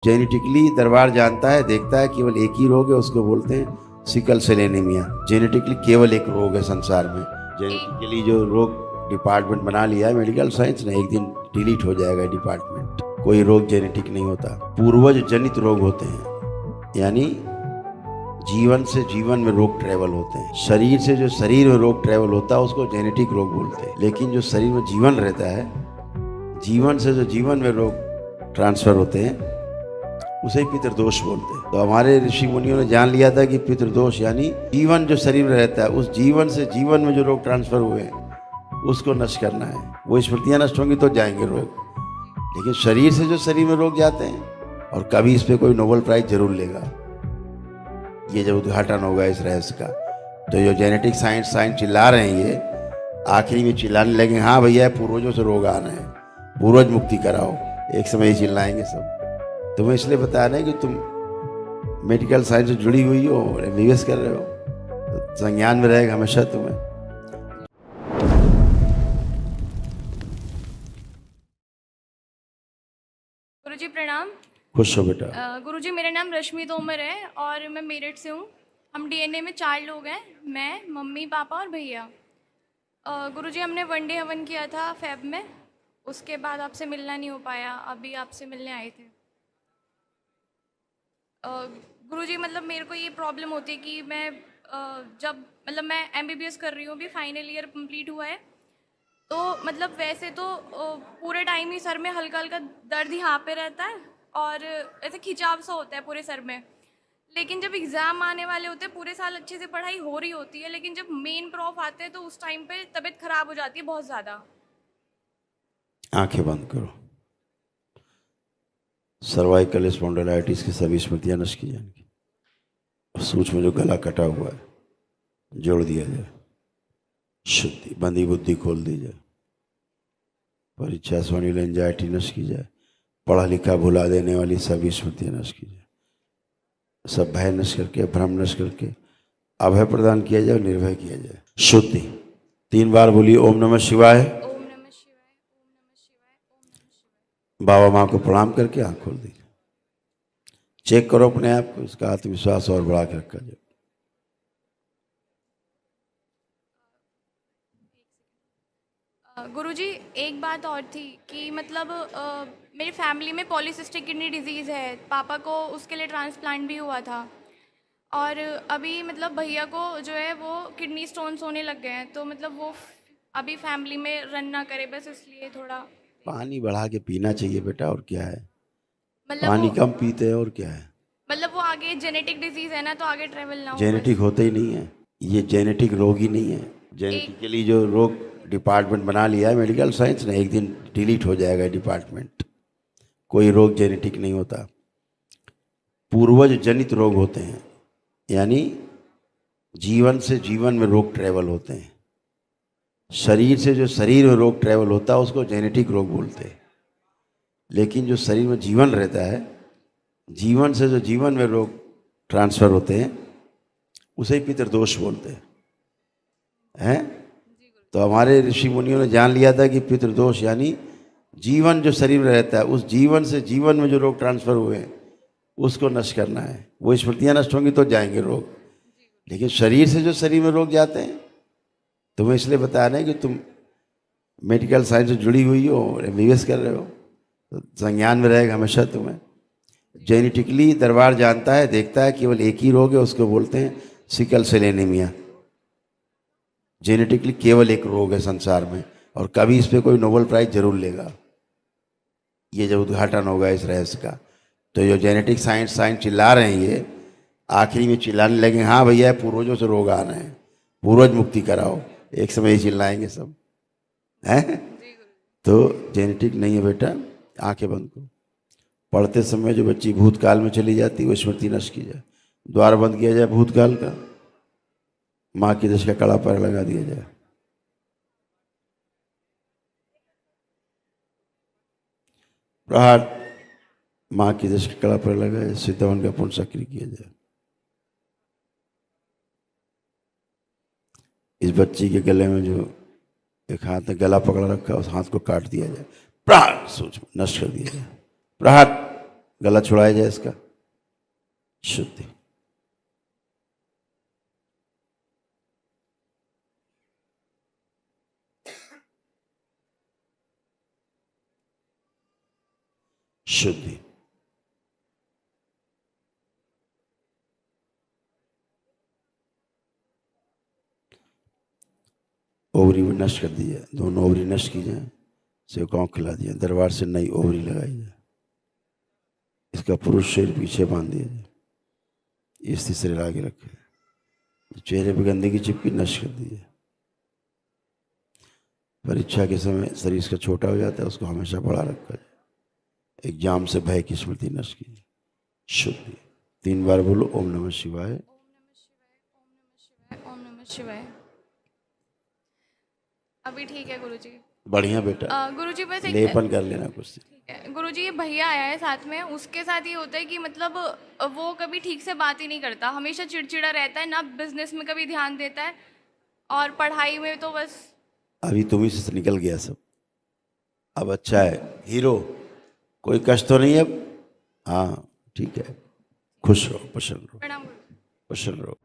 Genetically दरबार जानता है, देखता है केवल एक ही रोग है, उसको बोलते हैं सिकल सेल एनीमिया। जेनेटिकली केवल एक रोग है संसार में। जेनेटिकली जो रोग डिपार्टमेंट बना लिया है मेडिकल साइंस ने, एक दिन डिलीट हो जाएगा डिपार्टमेंट। कोई रोग जेनेटिक नहीं होता, पूर्वज जनित रोग होते हैं, यानी जीवन से जीवन में रोग ट्रेवल होते हैं। शरीर से जो शरीर में रोग ट्रेवल होता है उसको जेनेटिक रोग बोलते हैं। लेकिन जो शरीर में जीवन रहता है, जीवन से जो जीवन में रोग ट्रांसफर होते हैं उसे पितृदोष बोलते हैं। तो हमारे ऋषि मुनियों ने जान लिया था कि पितृदोष यानी जीवन जो शरीर में रहता है, उस जीवन से जीवन में जो रोग ट्रांसफर हुए हैं उसको नष्ट करना है। वो स्मृतियाँ नष्ट होंगी तो जाएंगे रोग, लेकिन शरीर से जो शरीर में रोग जाते हैं, और कभी इस पर कोई नोबेल प्राइज जरूर लेगा, ये जब उद्घाटन होगा इस रहस्य का। तो जो जेनेटिक साइंस चिल्ला रहे हैं, ये आखिरी में चिल्लाने लगे हाँ भैया पूर्वजों से रोग आ रहे हैं, पूर्वज मुक्ति कराओ, एक समय ही चिल्लाएंगे सब। तुम्हें इसलिए बता रहे हैं कि तुम मेडिकल साइंस से जुड़ी हुई हो, MBBS कर रहे हो, तो संज्ञान में रहेगा हमेशा तुम्हें। गुरुजी प्रणाम। खुश हो बेटा। गुरुजी मेरा नाम रश्मि तोमर है और मैं मेरठ से हूँ। हम DNA में 4 लोग हैं, मैं, मम्मी, पापा और भैया। गुरुजी हमने 1 डे हवन किया था फेब में, उसके बाद आपसे मिलना नहीं हो पाया, अभी आपसे मिलने आए थे। गुरुजी मतलब मेरे को ये प्रॉब्लम होती है कि मैं जब मतलब मैं MBBS कर रही हूँ, अभी फाइनल ईयर कंप्लीट हुआ है, तो मतलब वैसे तो पूरे टाइम ही सर में हल्का हल्का दर्द यहाँ पे रहता है और ऐसे खिंचाव सा होता है पूरे सर में। लेकिन जब एग्ज़ाम आने वाले होते हैं, पूरे साल अच्छे से पढ़ाई हो रही होती है, लेकिन जब मेन प्रॉफ आते हैं तो उस टाइम पे तबीयत खराब हो जाती है बहुत ज़्यादा। आंखें बंद करो। सर्वाइकल स्पॉन्डिलाइटिस की सभी स्मृतियां नष्ट की जाएंगी। सूक्ष्म जो गला कटा हुआ है जोड़ दिया जाए, शुद्धि बंदी बुद्धि खोल दी जाए, परीक्षा से होने वाली एंजाइटी नष्ट की जाए, पढ़ा लिखा भुला देने वाली सभी स्मृतियां नष्ट की जाए, सब भय नष्ट करके, भ्रम नष्ट करके अभय प्रदान किया जाए, निर्भय किया जाए। शुद्धि 3 बार बोलिए ओम नमः शिवाय। ओम नमः शिवाय, ओम नमः शिवाय, ओम नमः शिवाय। बाबा माँ को प्रणाम करके आँख खोल दीजिए। चेक करो अपने आप को, इसका आत्मविश्वास और बढ़ा के रखा जाए। गुरुजी एक बात और थी कि मतलब मेरी फैमिली में पॉलीसिस्टिक किडनी डिजीज़ है, पापा को उसके लिए ट्रांसप्लांट भी हुआ था, और अभी मतलब भैया को जो है वो किडनी स्टोन्स होने लग गए हैं, तो मतलब वो अभी फैमिली में रन ना करे, बस इसलिए थोड़ा पानी बढ़ा के पीना चाहिए बेटा, और क्या है, मतलब पानी वो कम पीते हैं और क्या है। मतलब वो आगे जेनेटिक डिजीज़ है ना, तो आगे ट्रेवल ना हो। जेनेटिक होते ही नहीं है, ये जेनेटिक रोग ही नहीं है। जेनेटिकली जो रोग डिपार्टमेंट बना लिया है मेडिकल साइंस ने, एक दिन डिलीट हो जाएगा डिपार्टमेंट। कोई रोग जेनेटिक नहीं होता, पूर्वज जनित रोग होते हैं, यानी जीवन से जीवन में रोग ट्रेवल होते हैं। शरीर से जो शरीर में रोग ट्रेवल होता है उसको जेनेटिक रोग बोलते हैं। लेकिन जो शरीर में जीवन रहता है, जीवन से जो जीवन में रोग ट्रांसफर होते हैं उसे पितृदोष बोलते हैं। तो हमारे ऋषि मुनियों ने जान लिया था कि पितृदोष यानी जीवन जो शरीर में रहता है, उस जीवन से जीवन में जो रोग ट्रांसफर हुए हैं उसको नष्ट करना है। वो स्मृतियाँ नष्ट होंगी तो जाएंगे रोग, लेकिन शरीर से जो शरीर में रोग जाते हैं, तुम्हें इसलिए बता रहे हैं कि तुम मेडिकल साइंस से जुड़ी हुई हो, MBBS कर रहे हो, तो संज्ञान में रहेगा हमेशा तुम्हें। जेनेटिकली दरबार जानता है, देखता है केवल एक ही रोग है, उसको बोलते हैं सिकल सेल एनीमिया। जेनेटिकली केवल एक रोग है संसार में, और कभी इस पर कोई नोबेल प्राइज जरूर लेगा, ये जब उद्घाटन होगा इस रहस्य का। तो जो जेनेटिक साइंस चिल्ला रहे हैं, ये आखिरी में चिल्लाने लगे हाँ भैया पूर्वजों से रोग आ रहे हैं, पूर्वज मुक्ति कराओ, एक समय ही चिल्लाएंगे सब हैं। तो जेनेटिक नहीं है बेटा, आंखें बंद करो। पढ़ते समय जो बच्ची भूतकाल में चली जाती है वो स्मृति नष्ट की जाए, द्वार बंद किया जाए भूतकाल का, माँ की दश का कड़ा पर लगा दिया जाए। प्रहार माँ की दश का कड़ा पर लगाए, सिद्धवन का पुण्य सक्रिय किया जाए। इस बच्ची के गले में जो एक हाथ में गला पकड़ा रखा है उस हाथ को काट दिया जाए, प्रहार सोच नष्ट कर दिया जाए। प्रहार गला छुड़ाया जाए इसका। शुद्धि। शुद्धि। ओवरी भी नष्ट कर दी जाए, दोनों ओवरी नष्ट की जाए, सेवकाओं को खिला दिया, दरबार से नई ओवरी लगाई जाए, इसका पुरुष शरीर पीछे बांध दिया जाए, इस तीसरे लागे रखे, चेहरे पे गंदगी चिपकी नष्ट कर दी जाए। परीक्षा के समय शरीर इसका छोटा हो जाता है, उसको हमेशा बड़ा रखा जाए। एग्जाम से भय की स्मृति नष्ट की। शुद्धि। 3 बार बोलो ओम नमः शिवाय। ओम नमः शिवाय। अभी ठीक है गुरुजी। बढ़िया बेटा, गुरुजी बस एक लेपन कर लेना कुछ। ठीक है गुरुजी, ये भैया आया है साथ में, उसके साथ ये होता है कि मतलब वो कभी ठीक से बात ही नहीं करता, हमेशा चिड़चिड़ा रहता है, ना बिजनेस में कभी ध्यान देता है और पढ़ाई में तो बस। अभी तुम ही से निकल गया सब, अब अच्छा है, हीरो, कोई कष्ट तो नहीं है अब। हाँ ठीक है, खुश रहो, प्रसन्न रहो, प्रणाम गुरुजी। प्रसन्न रहो।